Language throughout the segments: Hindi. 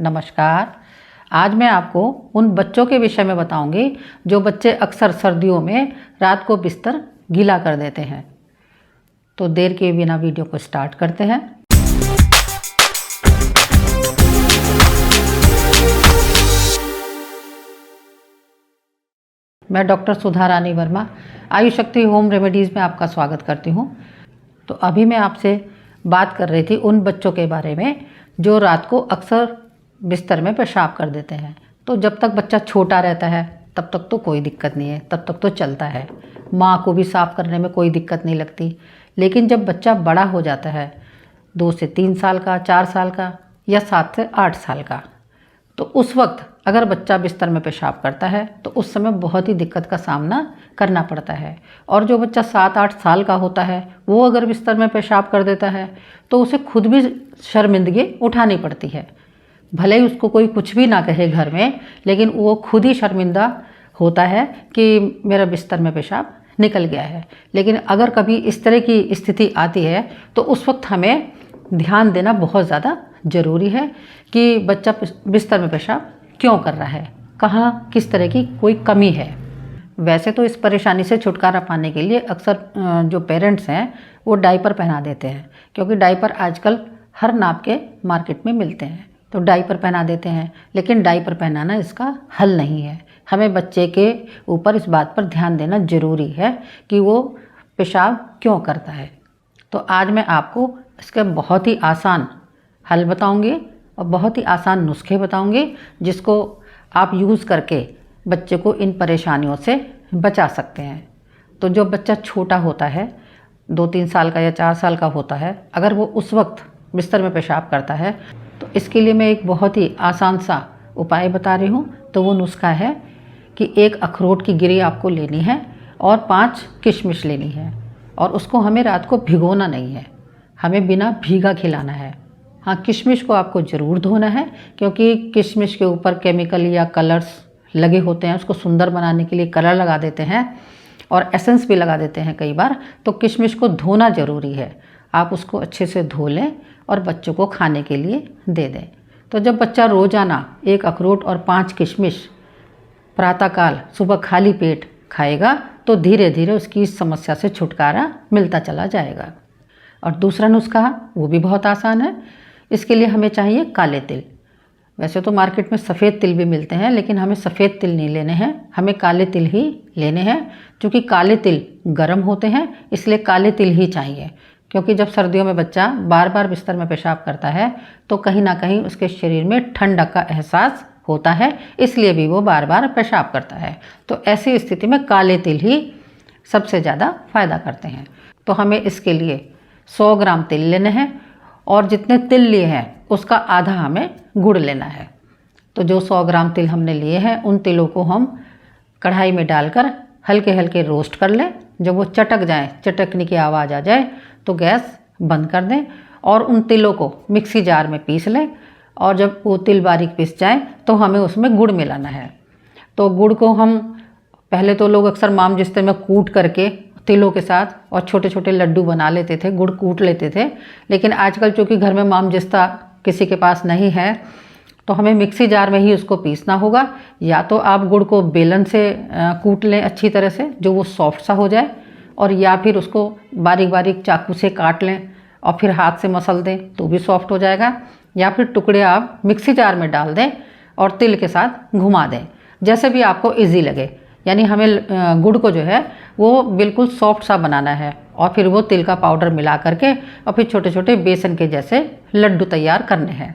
नमस्कार। आज मैं आपको उन बच्चों के विषय में बताऊंगी जो बच्चे अक्सर सर्दियों में रात को बिस्तर गीला कर देते हैं। तो देर के बिना वीडियो को स्टार्ट करते हैं। मैं डॉक्टर सुधा रानी वर्मा आयुष शक्ति होम रेमेडीज़ में आपका स्वागत करती हूँ। तो अभी मैं आपसे बात कर रही थी उन बच्चों के बारे में जो रात को अक्सर बिस्तर में पेशाब कर देते हैं। तो जब तक बच्चा छोटा रहता है तब तक तो कोई दिक्कत नहीं है, तब तक तो चलता है, माँ को भी साफ़ करने में कोई दिक्कत नहीं लगती। लेकिन जब बच्चा बड़ा हो जाता है 2 से 3 साल का, 4 साल का या 7 से 8 साल का, तो उस वक्त अगर बच्चा बिस्तर में पेशाब करता है तो उस समय बहुत ही दिक्कत का सामना करना पड़ता है। और जो बच्चा 7-8 साल का होता है वो अगर बिस्तर में पेशाब कर देता है तो उसे खुद भी शर्मिंदगी उठानी पड़ती है। भले ही उसको कोई कुछ भी ना कहे घर में, लेकिन वो खुद ही शर्मिंदा होता है कि मेरा बिस्तर में पेशाब निकल गया है। लेकिन अगर कभी इस तरह की स्थिति आती है तो उस वक्त हमें ध्यान देना बहुत ज़्यादा ज़रूरी है कि बच्चा बिस्तर में पेशाब क्यों कर रहा है, कहाँ किस तरह की कोई कमी है। वैसे तो इस परेशानी से छुटकारा पाने के लिए अक्सर जो पेरेंट्स हैं वो डायपर पहना देते हैं, क्योंकि डायपर आजकल हर नाप के मार्केट में मिलते हैं। तो डायपर पहना देते हैं, लेकिन डायपर पहनाना इसका हल नहीं है। हमें बच्चे के ऊपर इस बात पर ध्यान देना ज़रूरी है कि वो पेशाब क्यों करता है। तो आज मैं आपको इसका बहुत ही आसान हल बताऊंगी और बहुत ही आसान नुस्खे बताऊंगी जिसको आप यूज़ करके बच्चे को इन परेशानियों से बचा सकते हैं। तो जो बच्चा छोटा होता है 2-3 साल का या 4 साल का होता है, अगर वो उस वक्त बिस्तर में पेशाब करता है तो इसके लिए मैं एक बहुत ही आसान सा उपाय बता रही हूँ। तो वो नुस्खा है कि 1 अखरोट की गिरी आपको लेनी है और 5 किशमिश लेनी है, और उसको हमें रात को भिगोना नहीं है, हमें बिना भीगा खिलाना है। हाँ, किशमिश को आपको ज़रूर धोना है, क्योंकि किशमिश के ऊपर केमिकल या कलर्स लगे होते हैं। उसको सुंदर बनाने के लिए कलर लगा देते हैं और एसेंस भी लगा देते हैं कई बार। तो किशमिश को धोना ज़रूरी है। आप उसको अच्छे से धो लें और बच्चों को खाने के लिए दे दें। तो जब बच्चा रोज़ाना 1 अखरोट और 5 किशमिश प्रातःकाल सुबह खाली पेट खाएगा तो धीरे धीरे उसकी इस समस्या से छुटकारा मिलता चला जाएगा। और दूसरा नुस्खा वो भी बहुत आसान है। इसके लिए हमें चाहिए काले तिल। वैसे तो मार्केट में सफ़ेद तिल भी मिलते हैं, लेकिन हमें सफ़ेद तिल नहीं लेने हैं, हमें काले तिल ही लेने हैं। क्योंकि काले तिल गर्म होते हैं, इसलिए काले तिल ही चाहिए। क्योंकि जब सर्दियों में बच्चा बार बार बिस्तर में पेशाब करता है तो कहीं ना कहीं उसके शरीर में ठंडक का एहसास होता है, इसलिए भी वो बार बार पेशाब करता है। तो ऐसी स्थिति में काले तिल ही सबसे ज़्यादा फ़ायदा करते हैं। तो हमें इसके लिए 100 ग्राम तिल लेने हैं, और जितने तिल लिए हैं उसका आधा हमें गुड़ लेना है। तो जो 100 ग्राम तिल हमने लिए हैं उन तिलों को हम कढ़ाई में डालकर हल्के हल्के रोस्ट कर लें। जब वो चटक जाएं, चटकने की आवाज़ आ जाए तो गैस बंद कर दें और उन तिलों को मिक्सी जार में पीस लें। और जब वो तिल बारीक पिस जाए तो हमें उसमें गुड़ मिलाना है। तो गुड़ को हम पहले तो लोग अक्सर मामजिस्ते में कूट करके तिलों के साथ और छोटे छोटे लड्डू बना लेते थे, गुड़ कूट लेते थे। लेकिन आजकल चूँकि घर में मामजिस्ता किसी के पास नहीं है तो हमें मिक्सी जार में ही उसको पीसना होगा। या तो आप गुड़ को बेलन से कूट लें अच्छी तरह से, जो वो सॉफ्ट सा हो जाए, और या फिर उसको बारीक बारीक चाकू से काट लें और फिर हाथ से मसल दें तो भी सॉफ्ट हो जाएगा। या फिर टुकड़े आप मिक्सी जार में डाल दें और तिल के साथ घुमा दें, जैसे भी आपको इजी लगे। यानी हमें गुड़ को जो है वो बिल्कुल सॉफ्ट सा बनाना है, और फिर वो तिल का पाउडर मिला करके और फिर छोटे छोटे बेसन के जैसे लड्डू तैयार करने हैं।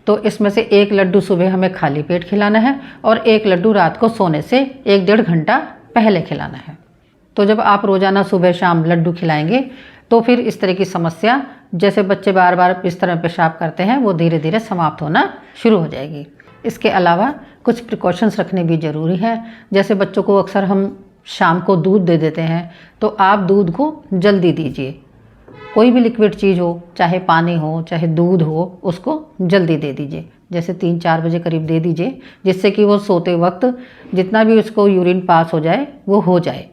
तो इसमें से 1 लड्डू सुबह हमें खाली पेट खिलाना है और 1 लड्डू रात को सोने से 1-1.5 घंटा पहले खिलाना है। तो जब आप रोज़ाना सुबह शाम लड्डू खिलाएंगे तो फिर इस तरह की समस्या, जैसे बच्चे बार बार बिस्तर में पेशाब करते हैं, वो धीरे धीरे समाप्त होना शुरू हो जाएगी। इसके अलावा कुछ प्रिकॉशंस रखने भी ज़रूरी हैं। जैसे बच्चों को अक्सर हम शाम को दूध दे देते हैं, तो आप दूध को जल्दी दीजिए। कोई भी लिक्विड चीज़ हो, चाहे पानी हो चाहे दूध हो, उसको जल्दी दे दीजिए। जैसे 3-4 बजे करीब दे दीजिए, जिससे कि वो सोते वक्त जितना भी उसको यूरिन पास हो जाए वो हो जाए,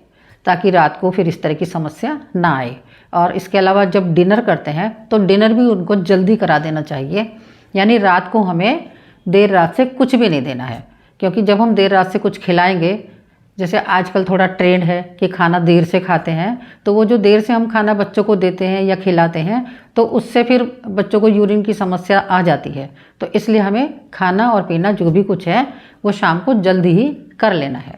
ताकि रात को फिर इस तरह की समस्या ना आए। और इसके अलावा जब डिनर करते हैं तो डिनर भी उनको जल्दी करा देना चाहिए। यानी रात को हमें देर रात से कुछ भी नहीं देना है, क्योंकि जब हम देर रात से कुछ खिलाएंगे, जैसे आजकल थोड़ा ट्रेंड है कि खाना देर से खाते हैं, तो वो जो देर से हम खाना बच्चों को देते हैं या खिलाते हैं तो उससे फिर बच्चों को यूरिन की समस्या आ जाती है। तो इसलिए हमें खाना और पीना जो भी कुछ है वो शाम को जल्दी ही कर लेना है।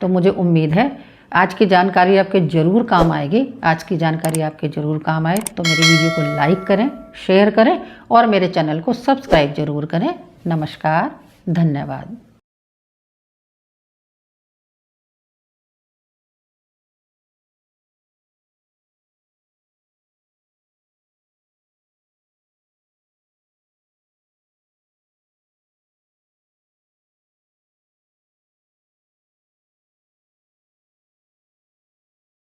तो मुझे उम्मीद है आज की जानकारी आपके ज़रूर काम आएगी। आज की जानकारी आपके ज़रूर काम आए तो मेरी वीडियो को लाइक करें, शेयर करें और मेरे चैनल को सब्सक्राइब ज़रूर करें। नमस्कार, धन्यवाद।